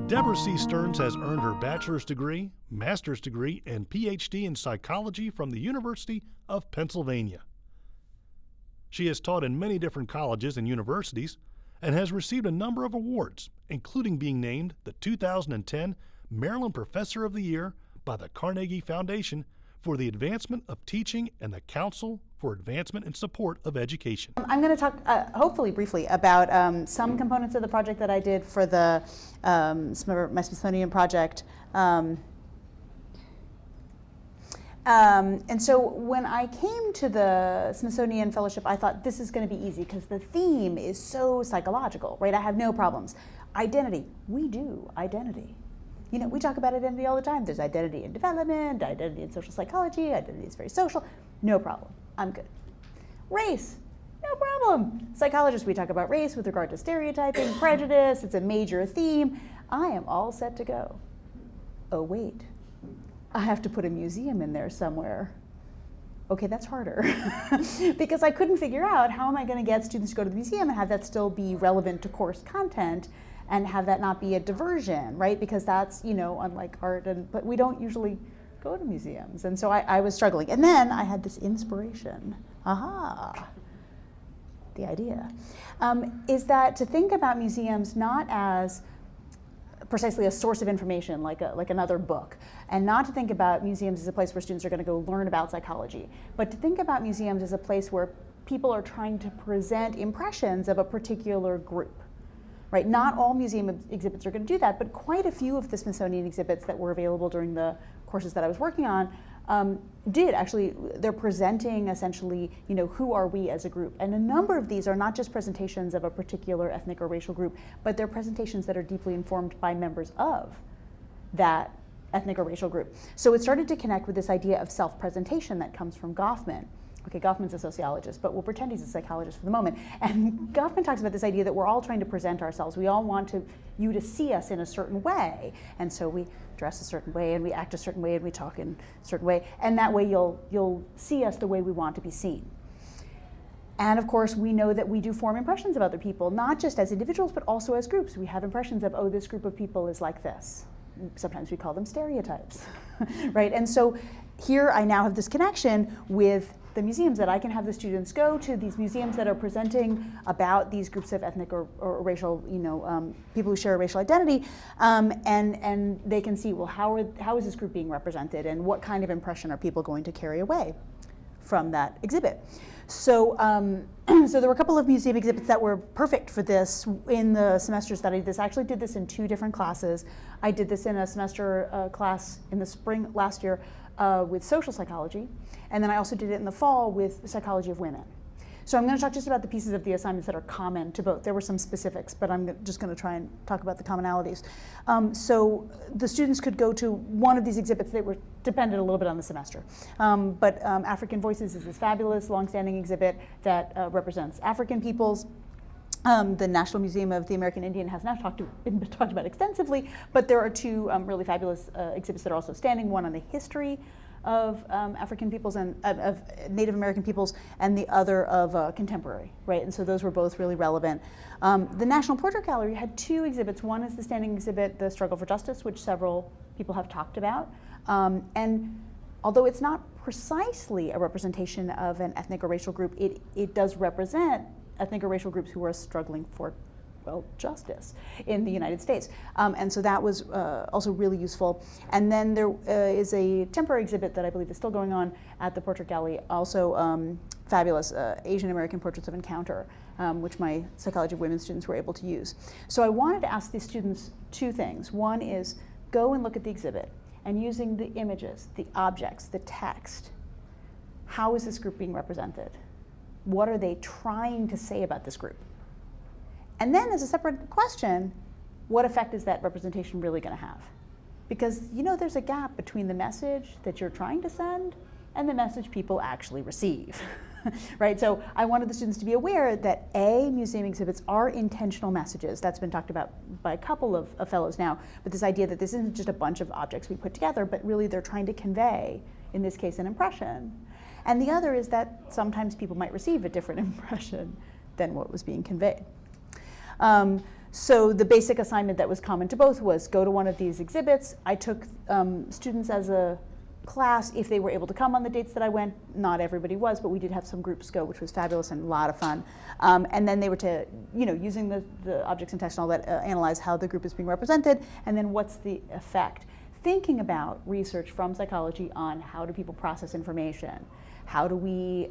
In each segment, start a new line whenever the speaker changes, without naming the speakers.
Deborah C. Stearns has earned her bachelor's degree, master's degree, and PhD in psychology from the University of Pennsylvania. She has taught in many different colleges and universities and has received a number of awards, including being named the 2010 Maryland Professor of the Year by the Carnegie Foundation for the Advancement of Teaching and the Council for Advancement and Support of Education.
I'm going to talk, hopefully briefly, about some components of the project that I did for the my Smithsonian project. And so when I came to the Smithsonian Fellowship, I thought this is going to be easy because the theme is so psychological, right? I have no problems. Identity, we do identity. You know, we talk about identity all the time. There's identity in development, identity in social psychology, identity is very social. No problem. I'm good. Race, no problem. Psychologists, we talk about race with regard to stereotyping, prejudice. It's a major theme. I am all set to go. Oh, wait. I have to put a museum in there somewhere. Okay, that's harder. Because I couldn't figure out how am I going to get students to go to the museum and have that still be relevant to course content and have that not be a diversion, right? Because that's, you know, unlike art, but we don't usually go to museums. And so I was struggling. And then I had this inspiration. Aha, the idea is that to think about museums not as precisely a source of information like another book, and not to think about museums as a place where students are going to go learn about psychology, but to think about museums as a place where people are trying to present impressions of a particular group. Right? Not all museum exhibits are going to do that, but quite a few of the Smithsonian exhibits that were available during the courses that I was working on did actually. They're presenting essentially, you know, who are we as a group, and a number of these are not just presentations of a particular ethnic or racial group, but they're presentations that are deeply informed by members of that ethnic or racial group. So it started to connect with this idea of self-presentation that comes from Goffman. Okay, Goffman's a sociologist, but we'll pretend he's a psychologist for the moment. And Goffman talks about this idea that we're all trying to present ourselves. We all want you to see us in a certain way. And so we dress a certain way, and we act a certain way, and we talk in a certain way. And that way you'll see us the way we want to be seen. And of course, we know that we do form impressions of other people, not just as individuals, but also as groups. We have impressions of, oh, this group of people is like this. Sometimes we call them stereotypes, right? And so here I now have this connection with the museums, that I can have the students go to these museums that are presenting about these groups of ethnic or racial, you know, people who share a racial identity, and they can see, well, how is this group being represented, and what kind of impression are people going to carry away from that exhibit? So, so there were a couple of museum exhibits that were perfect for this in the semester study. This actually did this in 2 different classes. I did this in a semester class in the spring last year with social psychology, and then I also did it in the fall with psychology of women. So I'm going to talk just about the pieces of the assignments that are common to both. There were some specifics, but I'm just going to try and talk about the commonalities. So the students could go to one of these exhibits. They were dependent a little bit on the semester. But African Voices is this fabulous, long-standing exhibit that represents African peoples. The National Museum of the American Indian has now been talked about extensively, but there are 2 really fabulous exhibits that are also standing, one on the history of African peoples and of Native American peoples, and the other of contemporary, right? And so those were both really relevant. The National Portrait Gallery had 2 exhibits. One is the standing exhibit, The Struggle for Justice, which several people have talked about. And although it's not precisely a representation of an ethnic or racial group, it does represent ethnic or racial groups who are struggling for, well, justice in the United States. And so that was also really useful. And then there is a temporary exhibit that I believe is still going on at the Portrait Gallery, also fabulous, Asian American Portraits of Encounter, which my Psychology of Women students were able to use. So I wanted to ask these students 2 things. One is go and look at the exhibit, and using the images, the objects, the text, how is this group being represented? What are they trying to say about this group? And then as a separate question, what effect is that representation really going to have? Because, you know, there's a gap between the message that you're trying to send and the message people actually receive, right? So I wanted the students to be aware that museum exhibits are intentional messages. That's been talked about by a couple of fellows now, but this idea that this isn't just a bunch of objects we put together, but really they're trying to convey, in this case, an impression. And the other is that sometimes people might receive a different impression than what was being conveyed. So the basic assignment that was common to both was go to one of these exhibits. I took students as a class if they were able to come on the dates that I went. Not everybody was, but we did have some groups go, which was fabulous and a lot of fun. And then they were to, using the objects in text and all that, analyze how the group is being represented, and then what's the effect. Thinking about research from psychology on how do people process information. How do we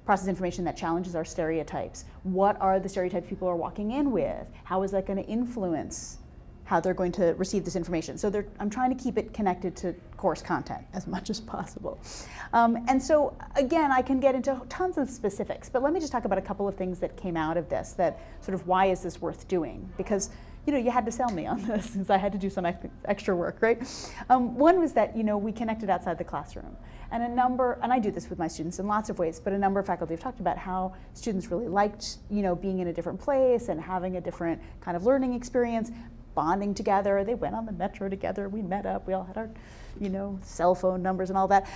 process information that challenges our stereotypes? What are the stereotypes people are walking in with? How is that going to influence how they're going to receive this information? So I'm trying to keep it connected to course content as much as possible. And so again, I can get into tons of specifics, but let me just talk about a couple of things that came out of this, that sort of why is this worth doing? Because you had to sell me on this since I had to do some extra work, right? One was that we connected outside the classroom. And I do this with my students in lots of ways, but a number of faculty have talked about how students really liked being in a different place and having a different kind of learning experience, bonding together. They went on the metro together, we met up, we all had our cell phone numbers and all that.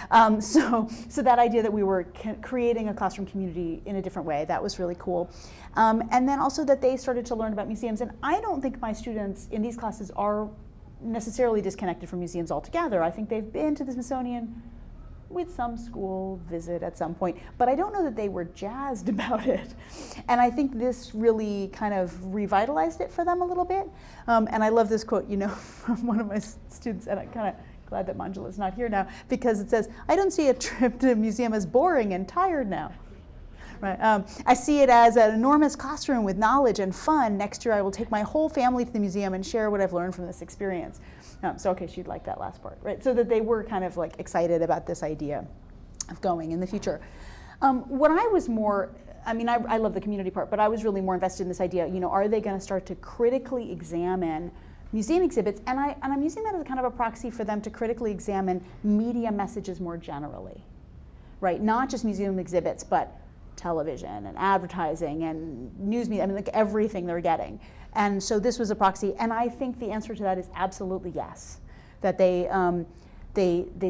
So that idea that we were creating a classroom community in a different way, that was really cool. And then also that they started to learn about museums. And I don't think my students in these classes are necessarily disconnected from museums altogether. I think they've been to the Smithsonian with some school visit at some point, but I don't know that they were jazzed about it. And I think this really kind of revitalized it for them a little bit. And I love this quote, from one of my students, and I'm kind of glad that Manjula's not here now, because it says, "I don't see a trip to a museum as boring and tired now. Right. I see it as an enormous classroom with knowledge and fun. Next year I will take my whole family to the museum and share what I've learned from this experience." So okay, she'd like that last part, right? So that they were kind of like excited about this idea of going in the future. What I was more, I love the community part, but I was really more invested in this idea, are they going to start to critically examine museum exhibits? And I'm using that as kind of a proxy for them to critically examine media messages more generally, right? Not just museum exhibits, but television and advertising and news media, like everything they're getting. And so this was a proxy, and I think the answer to that is absolutely yes. That they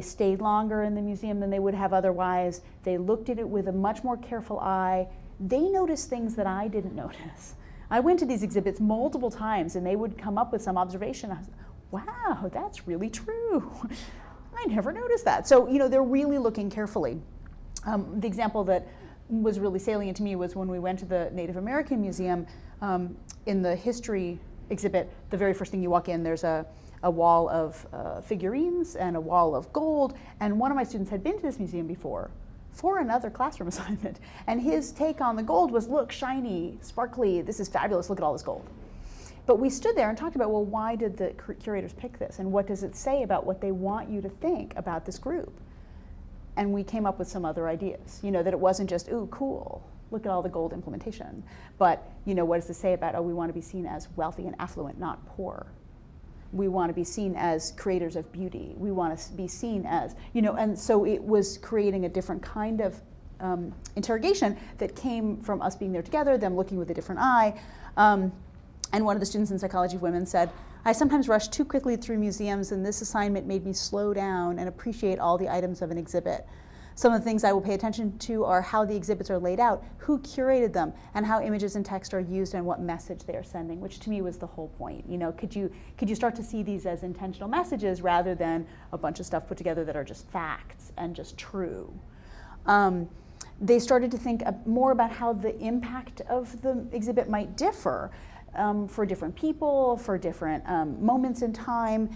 stayed longer in the museum than they would have otherwise. They looked at it with a much more careful eye. They noticed things that I didn't notice. I went to these exhibits multiple times, and they would come up with some observation. I was, wow, that's really true. I never noticed that. So they're really looking carefully. The example that was really salient to me was when we went to the Native American Museum. In the history exhibit, the very first thing you walk in, there's a wall of figurines and a wall of gold, and one of my students had been to this museum before for another classroom assignment, and his take on the gold was, look, shiny, sparkly, this is fabulous, look at all this gold. But we stood there and talked about, well, why did the curators pick this, and what does it say about what they want you to think about this group? And we came up with some other ideas, that it wasn't just, ooh, cool, look at all the gold implementation, but what does this say about, we want to be seen as wealthy and affluent, not poor. We want to be seen as creators of beauty. We want to be seen as, and so it was creating a different kind of interrogation that came from us being there together, them looking with a different eye. And one of the students in Psychology of Women said, "I sometimes rush too quickly through museums, and this assignment made me slow down and appreciate all the items of an exhibit. Some of the things I will pay attention to are how the exhibits are laid out, who curated them, and how images and text are used and what message they are sending," which to me was the whole point. Could you start to see these as intentional messages rather than a bunch of stuff put together that are just facts and just true? They started to think more about how the impact of the exhibit might differ. For different people, for different moments in time.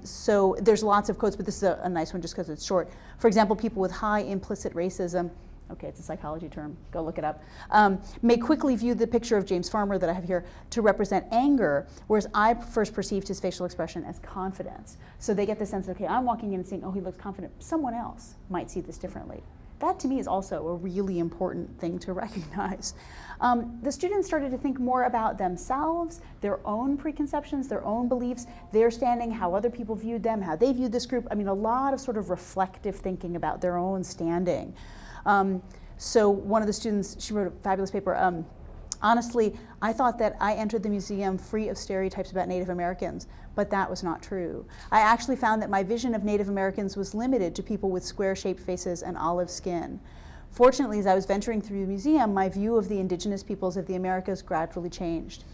So there's lots of quotes, but this is a nice one just because it's short. For example, people with high implicit racism, okay, it's a psychology term, go look it up, may quickly view the picture of James Farmer that I have here to represent anger, whereas I first perceived his facial expression as confidence. So they get the sense, okay, I'm walking in and saying, oh, he looks confident. Someone else might see this differently. That to me is also a really important thing to recognize. The students started to think more about themselves, their own preconceptions, their own beliefs, their standing, how other people viewed them, how they viewed this group. A lot of sort of reflective thinking about their own standing. So one of the students, she wrote a fabulous paper. Honestly, I thought that I entered the museum free of stereotypes about Native Americans, but that was not true. I actually found that my vision of Native Americans was limited to people with square-shaped faces and olive skin. Fortunately, as I was venturing through the museum, my view of the indigenous peoples of the Americas gradually changed.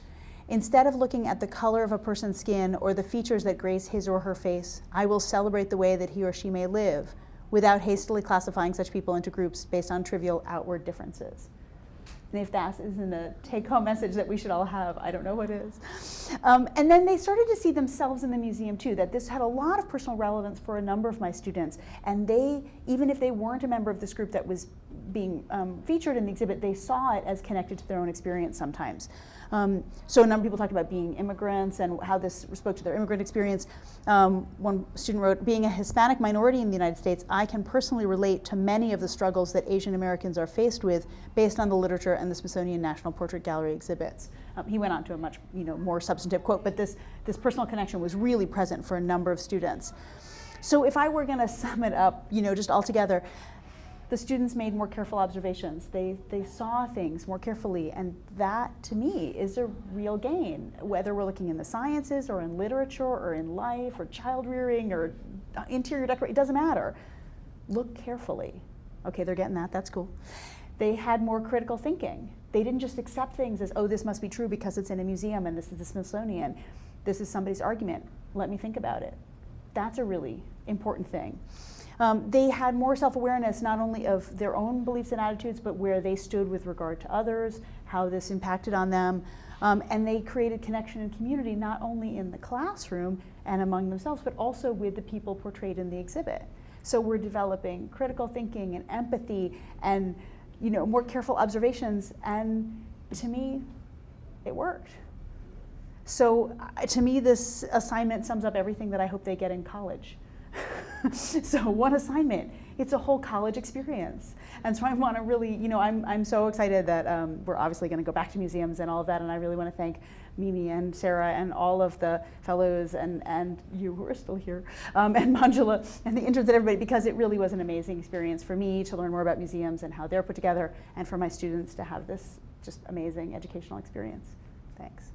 Instead of looking at the color of a person's skin or the features that grace his or her face, I will celebrate the way that he or she may live without hastily classifying such people into groups based on trivial outward differences. And if that isn't a take-home message that we should all have, I don't know what is. And then they started to see themselves in the museum too, that this had a lot of personal relevance for a number of my students. And they, even if they weren't a member of this group that was being featured in the exhibit, they saw it as connected to their own experience sometimes. So a number of people talked about being immigrants and how this spoke to their immigrant experience. One student wrote, being a Hispanic minority in the United States, I can personally relate to many of the struggles that Asian Americans are faced with based on the literature and the Smithsonian National Portrait Gallery exhibits. He went on to a much more substantive quote, but this personal connection was really present for a number of students. So if I were going to sum it up, just all together, the students made more careful observations. They saw things more carefully, and that, to me, is a real gain. Whether we're looking in the sciences or in literature or in life or child rearing or interior decoration, it doesn't matter. Look carefully. Okay, they're getting that, that's cool. They had more critical thinking. They didn't just accept things as, oh, this must be true because it's in a museum and this is the Smithsonian. This is somebody's argument. Let me think about it. That's a really important thing. They had more self-awareness, not only of their own beliefs and attitudes, but where they stood with regard to others, how this impacted on them. And they created connection and community, not only in the classroom and among themselves, but also with the people portrayed in the exhibit. So we're developing critical thinking and empathy and more careful observations. And to me, it worked. So to me, this assignment sums up everything that I hope they get in college. So one assignment, it's a whole college experience. And so I want to really, I'm so excited that we're obviously going to go back to museums and all of that, and I really want to thank Mimi and Sarah and all of the fellows and you who are still here, and Manjula and the interns and everybody, because it really was an amazing experience for me to learn more about museums and how they're put together, and for my students to have this just amazing educational experience. Thanks.